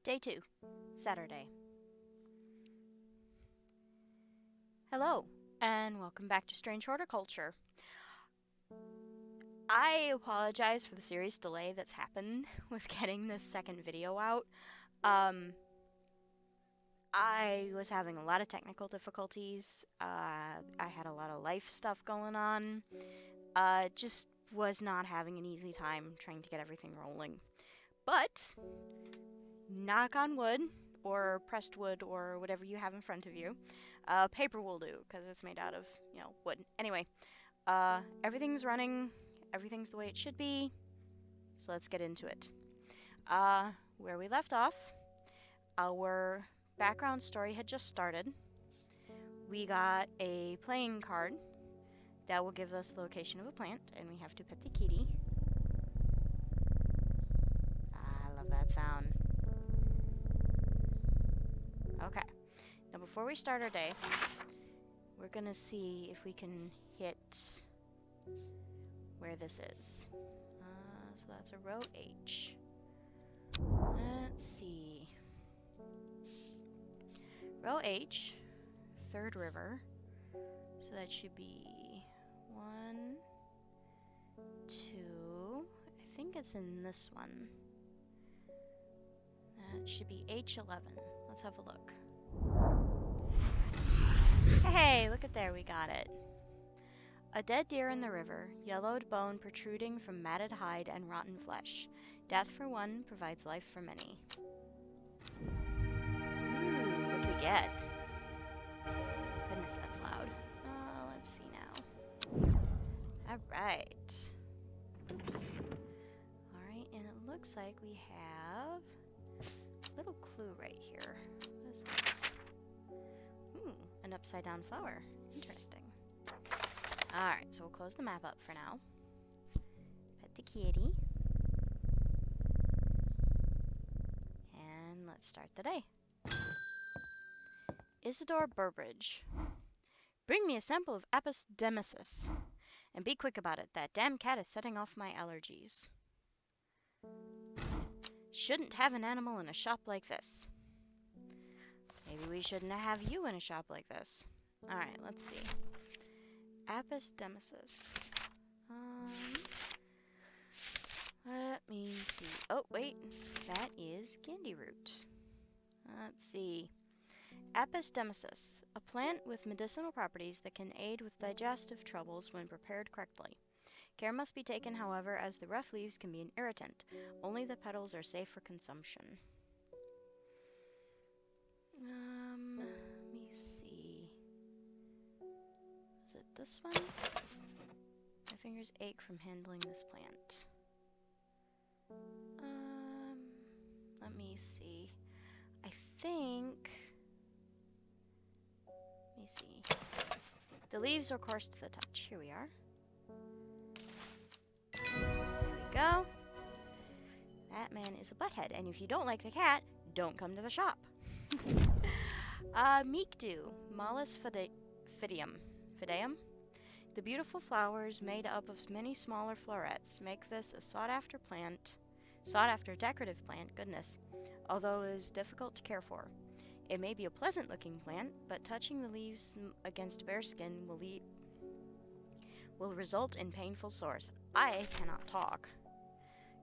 Day 2, Saturday. Hello, and welcome back to Strange Horticulture. I apologize for the serious delay that's happened with getting this second video out. I was having a lot of technical difficulties. I had a lot of life stuff going on. Just was not having an easy time trying to get everything rolling. But, knock on wood, or pressed wood, or whatever you have in front of you, paper will do, because it's made out of, wood. Anyway, everything's running, everything's the way it should be, so let's get into it. Where we left off, our background story had just started. We got a playing card that will give us the location of a plant, and we have to pet the kitty. I love that sound. Okay, now before we start our day, we're gonna see if we can hit where this is. So that's a row H. Let's see. Row H, third river. So that should be 1, 2. I think it's in this one. That should be H11. Let's have a look. Hey, look at there, we got it. A dead deer in the river, yellowed bone protruding from matted hide and rotten flesh. Death for one provides life for many. Ooh, what do we get? Goodness, that's loud. Let's see now. Alright. Oops. Alright, and it looks like we have a little clue right here. What is this? Ooh, an upside down flower. Interesting. Alright, so we'll close the map up for now. Pet the kitty. And let's start the day. Isidore Burbridge. Bring me a sample of Apis demysis. And be quick about it. That damn cat is setting off my allergies. Shouldn't have an animal in a shop like this. Maybe we shouldn't have you in a shop like this. Alright, let's see. Apis demysis. Let me see. Oh, wait. That is candy root. Let's see. Apis demysis, a plant with medicinal properties that can aid with digestive troubles when prepared correctly. Care must be taken, however, as the rough leaves can be an irritant. Only the petals are safe for consumption. Let me see. Is it this one? My fingers ache from handling this plant. Let me see. I think... Let me see. The leaves are coarse to the touch. Here we are. There we go. That man is a butthead, and if you don't like the cat, don't come to the shop. Meekdew, Malus fideum. The beautiful flowers made up of many smaller florets make this a sought-after decorative plant, goodness, although it is difficult to care for. It may be a pleasant-looking plant, but touching the leaves against bare skin will result in painful sores. I cannot talk.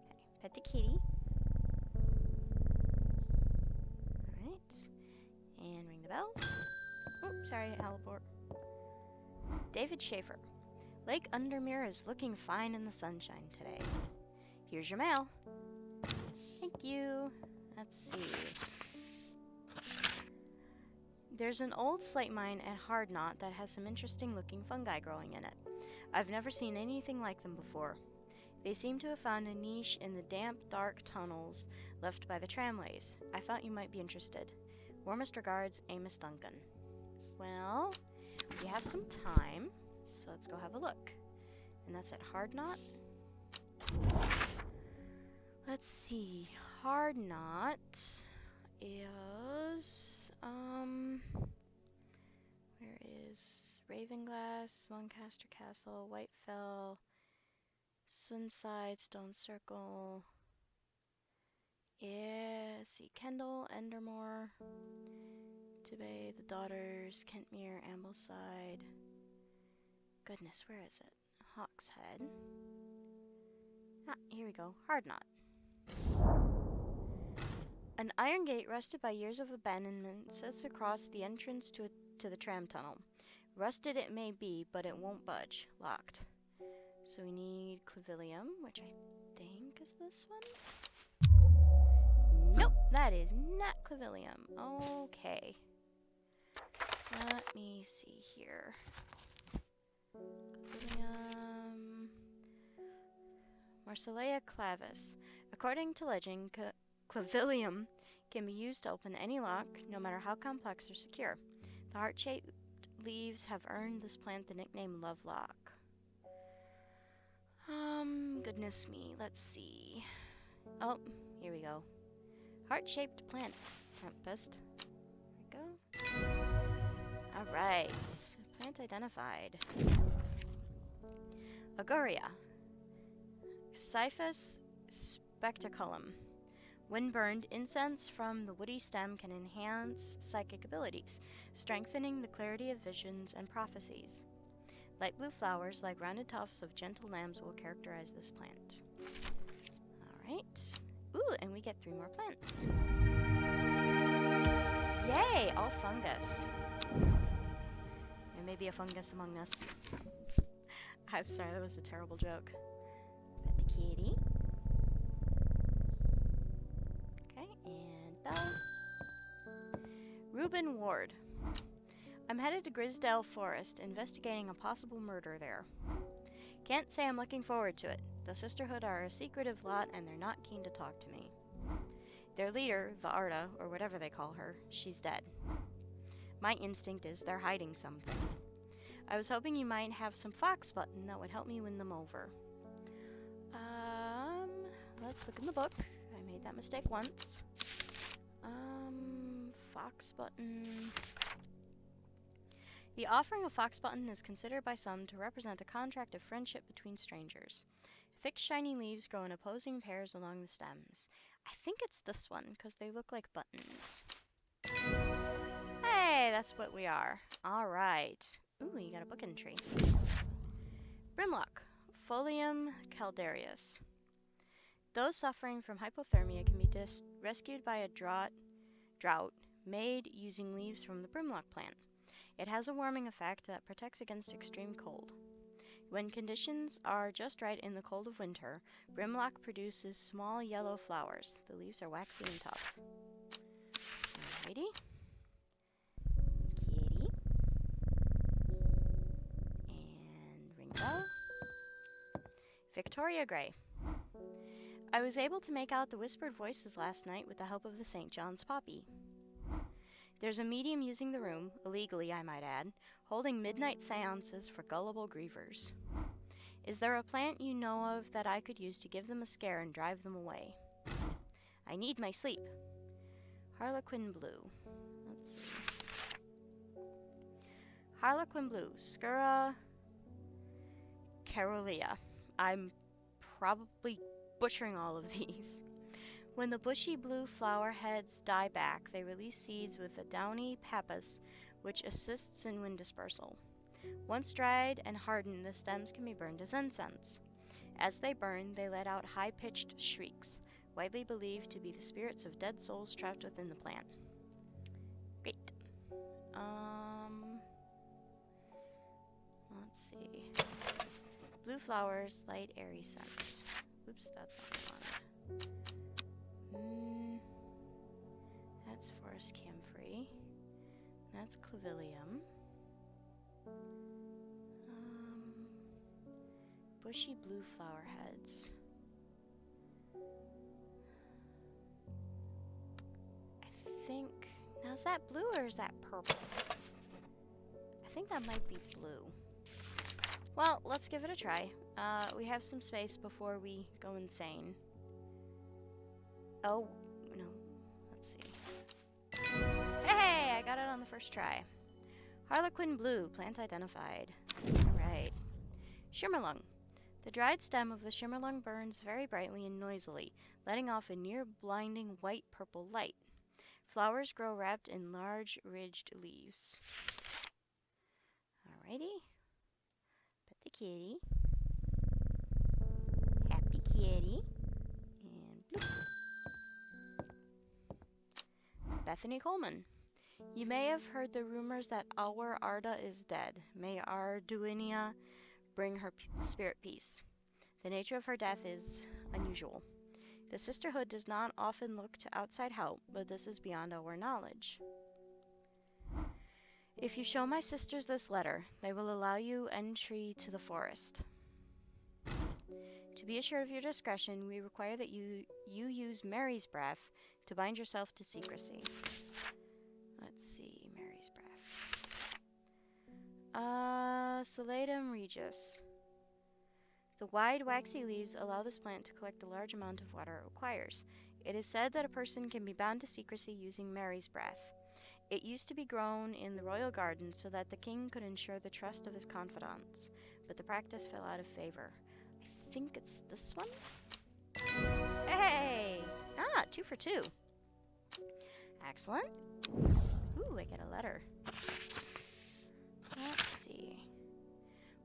Okay, pet the kitty. Alright. And ring the bell. Oh, sorry, Alabort. David Schaefer. Lake Undermere is looking fine in the sunshine today. Here's your mail. Thank you. Let's see. There's an old slate mine at Hard Knot that has some interesting looking fungi growing in it. I've never seen anything like them before. They seem to have found a niche in the damp, dark tunnels left by the tramways. I thought you might be interested. Warmest regards, Amos Duncan. Well, we have some time, so let's go have a look. And that's at Hard Knot. Let's see. Hard Knot is... where is Ravenglass, Swancaster Castle, Whitefell, Swinside, Stone Circle, Yeah, see, Kendall, Undermere, Tibet, the Daughters, Kentmere, Ambleside. Goodness, where is it? Hawkshead. Ah, here we go. Hardknot. An iron gate rusted by years of abandonment sits across the entrance to the tram tunnel. Rusted it may be, but it won't budge. Locked. So we need Clavilium, which I think is this one? Nope, that is not Clavilium. Okay. Let me see here. Clavilium. Marsilea clavis. According to legend, Clavilium can be used to open any lock, no matter how complex or secure. The heart-shaped leaves have earned this plant the nickname Lovelock. Goodness me, let's see. Oh, here we go. Heart-shaped plants, Tempest. There we go. Alright, plant identified. Agoria. Cyphus spectaculum. When burned, incense from the woody stem can enhance psychic abilities, strengthening the clarity of visions and prophecies. Light blue flowers, like rounded tufts of gentle lambs, will characterize this plant. Alright. Ooh, and we get 3 more plants. Yay! All fungus. There may be a fungus among us. I'm sorry, that was a terrible joke. Pet the kitty. Okay, and Belle. Reuben Ward. I'm headed to Grisdale Forest, investigating a possible murder there. Can't say I'm looking forward to it. The Sisterhood are a secretive lot, and they're not keen to talk to me. Their leader, the Arda, or whatever they call her, she's dead. My instinct is they're hiding something. I was hoping you might have some fox button that would help me win them over. Let's look in the book. I made that mistake once. Fox button. The offering of fox button is considered by some to represent a contract of friendship between strangers. Thick, shiny leaves grow in opposing pairs along the stems. I think it's this one, because they look like buttons. Hey, that's what we are. Alright. Ooh, you got a book entry. Brimlock. Folium caldarius. Those suffering from hypothermia can be rescued by a drought made using leaves from the brimlock plant. It has a warming effect that protects against extreme cold. When conditions are just right in the cold of winter, brimlock produces small yellow flowers. The leaves are waxy and tough. Alrighty. Kitty. And ring bell. Victoria Gray. I was able to make out the whispered voices last night with the help of the St. John's poppy. There's a medium using the room, illegally I might add, holding midnight seances for gullible grievers. Is there a plant you know of that I could use to give them a scare and drive them away? I need my sleep. Harlequin blue. Let's see. Harlequin blue. Scura carolia. I'm probably butchering all of these. When the bushy blue flower heads die back, they release seeds with a downy pappus, which assists in wind dispersal. Once dried and hardened, the stems can be burned as incense. As they burn, they let out high-pitched shrieks, widely believed to be the spirits of dead souls trapped within the plant. Great. Let's see. Blue flowers, light, airy scents. Oops, that's not what I wanted. That's forest camphor. That's clavilium. Bushy blue flower heads. I think... Now, is that blue or is that purple? I think that might be blue. Well, let's give it a try. We have some space before we go insane. Oh, no. Let's see. Hey, I got it on the first try. Harlequin blue, plant identified. Alright. Shimmerlung. The dried stem of the shimmerlung burns very brightly and noisily, letting off a near-blinding white-purple light. Flowers grow wrapped in large, ridged leaves. Alrighty. Pet the kitty. Happy kitty. And bloop. Bethany Coleman. You may have heard the rumors that our Arda is dead. May Arduinia bring her spirit peace. The nature of her death is unusual. The sisterhood does not often look to outside help, but this is beyond our knowledge. If you show my sisters this letter, they will allow you entry to the forest. To be assured of your discretion, we require that you use Mary's breath to bind yourself to secrecy. Let's see, Mary's breath. Salatum regis. The wide, waxy leaves allow this plant to collect the large amount of water it requires. It is said that a person can be bound to secrecy using Mary's breath. It used to be grown in the royal garden so that the king could ensure the trust of his confidants, but the practice fell out of favor. I think it's this one? Hey! 2 for 2. Excellent. Ooh, I get a letter. Let's see.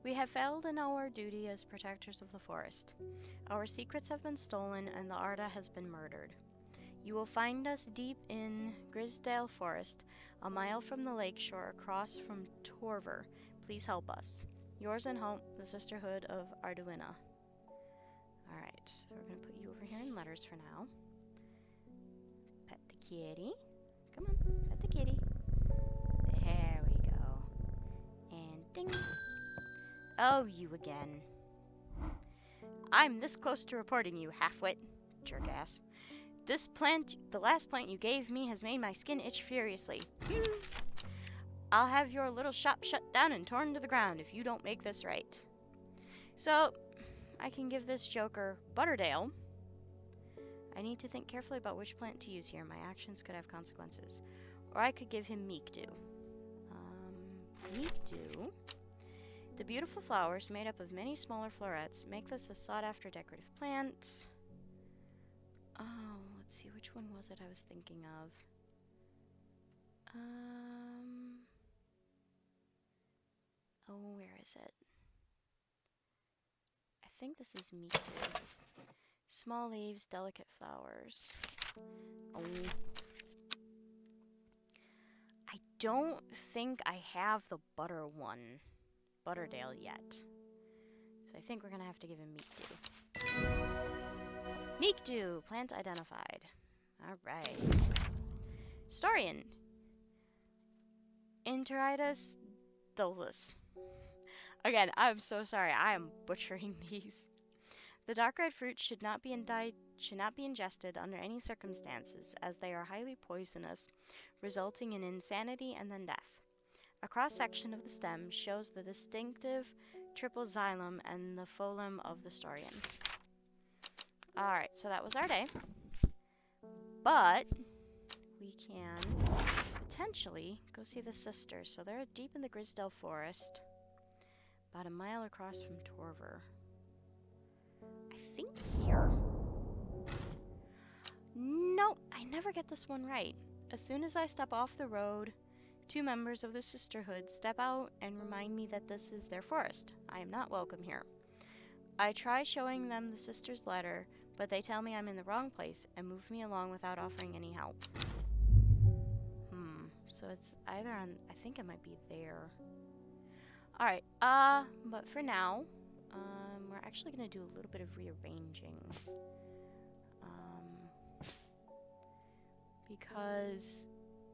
We have failed in our duty as protectors of the forest. Our secrets have been stolen and the Arda has been murdered. You will find us deep in Grisdale Forest, a mile from the lake shore across from Torver. Please help us. Yours in hope, the Sisterhood of Arduina. Alright, so we're going to put you over here in letters for now. Pet the kitty. Come on, pet the kitty. There we go. And ding. Oh, you again. I'm this close to reporting you, halfwit. Jerk-ass. This plant, the last plant you gave me, has made my skin itch furiously. I'll have your little shop shut down and torn to the ground if you don't make this right. So, I can give this joker Butterdale. I need to think carefully about which plant to use here. My actions could have consequences. Or I could give him Meekdew. Meekdew. The beautiful flowers, made up of many smaller florets, make this a sought-after decorative plant. Oh, let's see, which one was it I was thinking of? Oh, where is it? I think this is Meekdew. Small leaves, delicate flowers. Oh. I don't think I have the Butterdale yet. So I think we're gonna have to give him Meekdew. Meekdew, plant identified. Alright. Storian. Enteritis dolus. Again, I'm so sorry. I am butchering these. The dark red fruit should not be ingested under any circumstances, as they are highly poisonous, resulting in insanity and then death. A cross-section of the stem shows the distinctive triple xylem and the phloem of the Storian. Alright, so that was our day. But we can potentially go see the sisters. So they're deep in the Grisdale Forest, about a mile across from Torver. I think here. Nope, I never get this one right. As soon as I step off the road, 2 members of the sisterhood step out and remind me that this is their forest. I am not welcome here. I try showing them the sister's letter, but they tell me I'm in the wrong place and move me along without offering any help. So it's either on, I think it might be there. Alright, but for now, we're actually going to do a little bit of rearranging. Because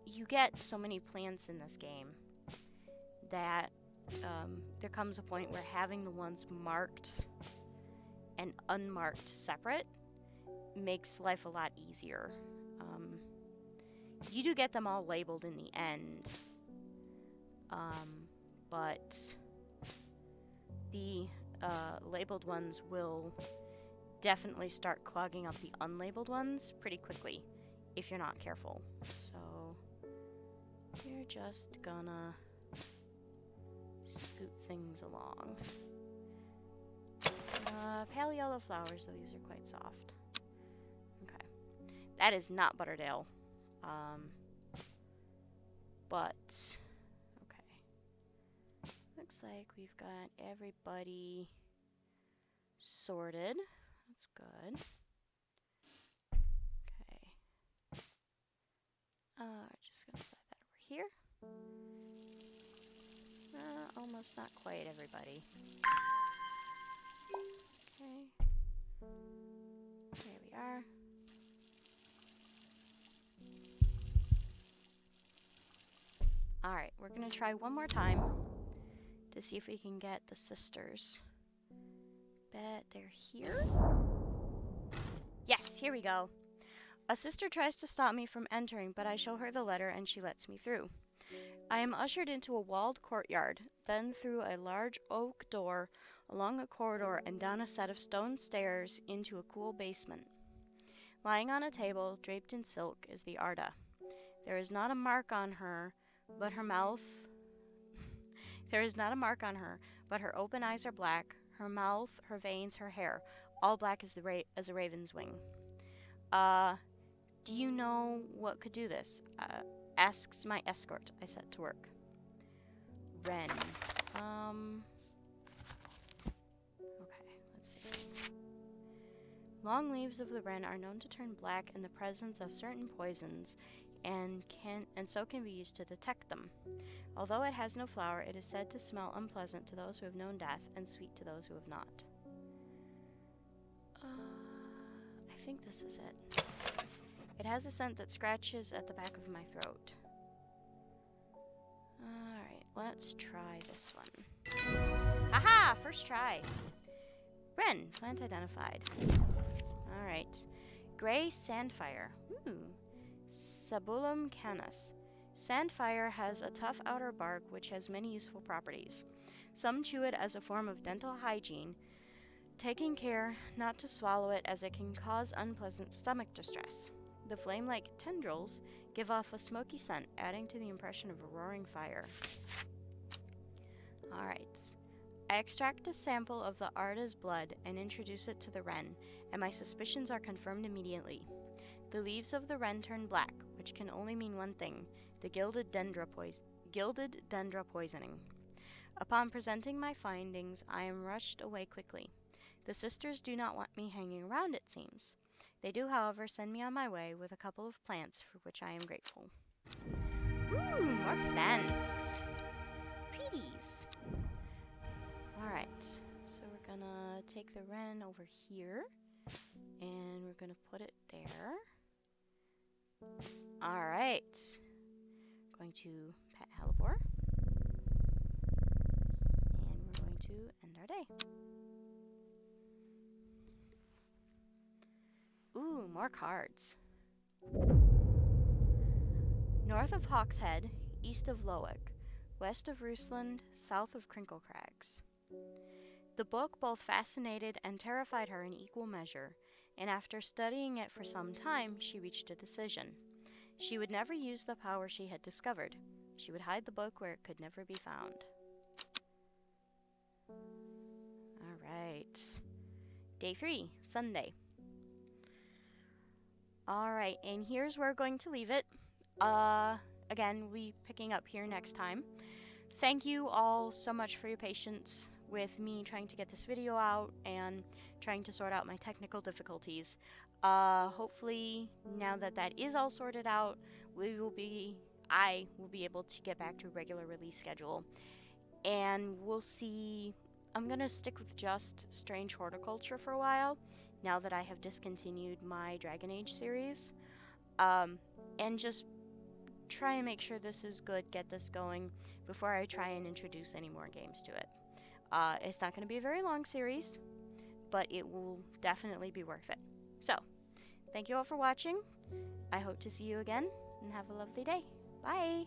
you get so many plants in this game that there comes a point where having the ones marked and unmarked separate makes life a lot easier. You do get them all labeled in the end, but the labeled ones will definitely start clogging up the unlabeled ones pretty quickly if you're not careful. So we're just gonna scoot things along. Pale yellow flowers, so these are quite soft. Okay. That is not Butterdale. But, okay. Looks like we've got everybody sorted. That's good. Okay. Just gonna slide that over here. Almost not quite everybody. Okay. There we are. Alright, we're gonna try one more time to see if we can get the sisters. Bet they're here? Yes, here we go. A sister tries to stop me from entering, but I show her the letter and she lets me through. I am ushered into a walled courtyard, then through a large oak door, along a corridor, and down a set of stone stairs into a cool basement. Lying on a table, draped in silk, is the Arda. There is not a mark on her, but her mouth... There is not a mark on her, but her open eyes are black, her mouth, her veins, her hair, all black as a raven's wing. Do you know what could do this? Asks my escort. I set to work. Wren. Okay, let's see. Long leaves of the wren are known to turn black in the presence of certain poisons, and so can be used to detect them. Although it has no flower, it is said to smell unpleasant to those who have known death and sweet to those who have not. I think this is it. It has a scent that scratches at the back of my throat. Alright, let's try this one. Aha! First try. Wren, plant identified. Alright. Gray sandfire. Sabulum canis. Sandfire has a tough outer bark which has many useful properties. Some chew it as a form of dental hygiene, taking care not to swallow it as it can cause unpleasant stomach distress. The flame-like tendrils give off a smoky scent, adding to the impression of a roaring fire. Alright. I extract a sample of the Arda's blood and introduce it to the wren, and my suspicions are confirmed immediately. The leaves of the wren turn black, which can only mean one thing, the gilded dendra poisoning. Upon presenting my findings, I am rushed away quickly. The sisters do not want me hanging around, it seems. They do, however, send me on my way with a couple of plants for which I am grateful. Ooh, more plants. Pretties. Alright, so we're gonna take the wren over here, and we're gonna put it there. Alright. Going to pet hellebore. And we're going to end our day. Ooh, more cards. North of Hawkshead, east of Lowick, west of Rusland, south of Crinkle Crags. The book both fascinated and terrified her in equal measure, and after studying it for some time, she reached a decision. She would never use the power she had discovered. She would hide the book where it could never be found. Alright. Day 3, Sunday. Alright, and here's where we're going to leave it. Again, we'll be picking up here next time. Thank you all so much for your patience with me trying to get this video out and trying to sort out my technical difficulties. Hopefully, now that that is all sorted out, I will be able to get back to a regular release schedule. And we'll see. I'm going to stick with just Strange Horticulture for a while, now that I have discontinued my Dragon Age series. And just try and make sure this is good, get this going, before I try and introduce any more games to it. It's not going to be a very long series, but it will definitely be worth it. So, thank you all for watching. I hope to see you again, and have a lovely day. Bye!